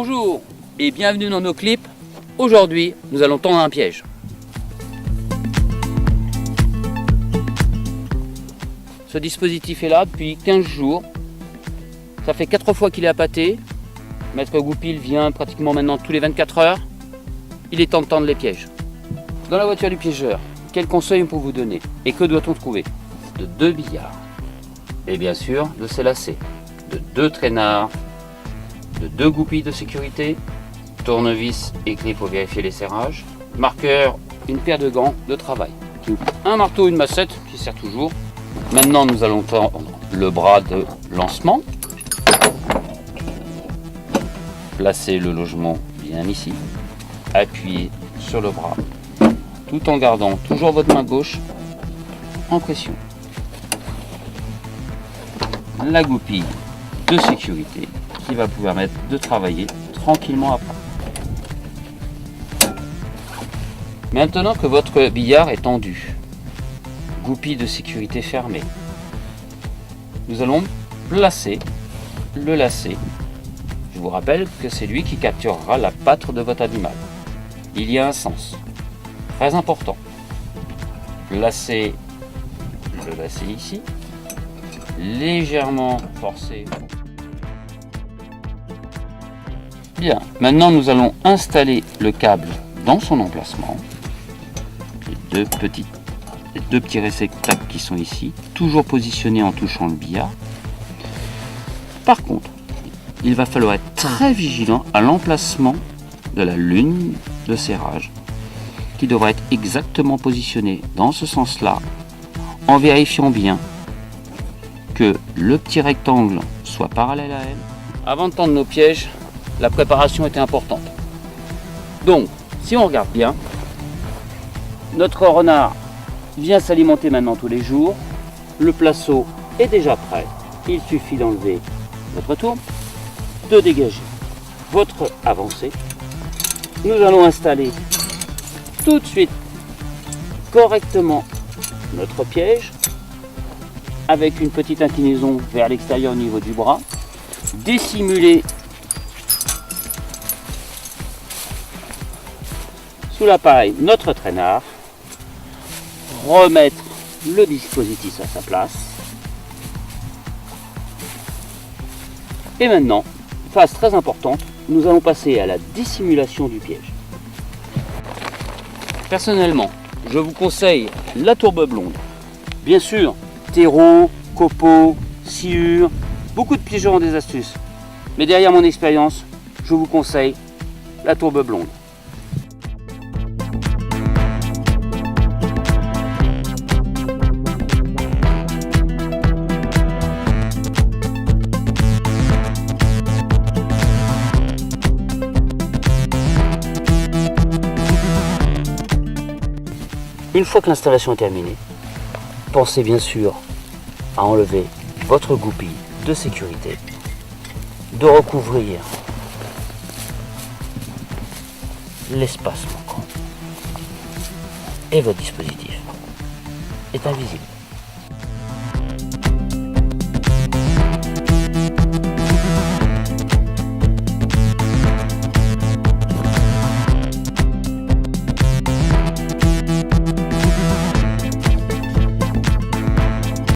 Bonjour et bienvenue dans nos clips. Aujourd'hui, nous allons tendre un piège. Ce dispositif est là depuis 15 jours. Ça fait 4 fois qu'il est appâté. Maître Goupil vient pratiquement maintenant tous les 24 heures. Il est temps de tendre les pièges. Dans la voiture du piégeur, quels conseils on peut vous donner? Et que doit-on trouver? De 2 billards. Et bien sûr, de ses lacets. De 2 traînards. De 2 goupilles de sécurité. Tournevis et clé pour vérifier les serrages. Marqueur, une paire de gants de travail. Un marteau, une massette qui sert toujours. Maintenant, nous allons tendre le bras de lancement. Placer le logement bien ici. Appuyez sur le bras, tout en gardant toujours votre main gauche en pression. La goupille de sécurité qui va vous permettre de travailler tranquillement après. Maintenant que votre billard est tendu, goupille de sécurité fermée, nous allons placer le lacet. Je vous rappelle que c'est lui qui capturera la patte de votre animal. Il y a un sens très important. Le lacet ici, légèrement forcé. Bien, maintenant nous allons installer le câble dans son emplacement. Les deux petits réceptacles qui sont ici, toujours positionnés en touchant le billard. Par contre, il va falloir être très vigilant à l'emplacement de la lune de serrage qui devra être exactement positionnée dans ce sens-là, en vérifiant bien que le petit rectangle soit parallèle à elle. Avant de tendre nos pièges, la préparation était importante. Donc, si on regarde bien, notre renard vient s'alimenter maintenant tous les jours. Le placeau est déjà prêt. Il suffit d'enlever votre tourne, de dégager votre avancée. Nous allons installer tout de suite correctement notre piège avec une petite inclinaison vers l'extérieur au niveau du bras, dissimuler sous l'appareil notre traînard, remettre le dispositif à sa place et maintenant, phase très importante, nous allons passer à la dissimulation du piège. Personnellement, je vous conseille la tourbe blonde. Bien sûr, terreau, copeaux, sciure, beaucoup de piégeurs ont des astuces. Mais derrière mon expérience, je vous conseille la tourbe blonde. Une fois que l'installation est terminée, pensez bien sûr à enlever votre goupille de sécurité, de recouvrir l'espace manquant et votre dispositif est invisible.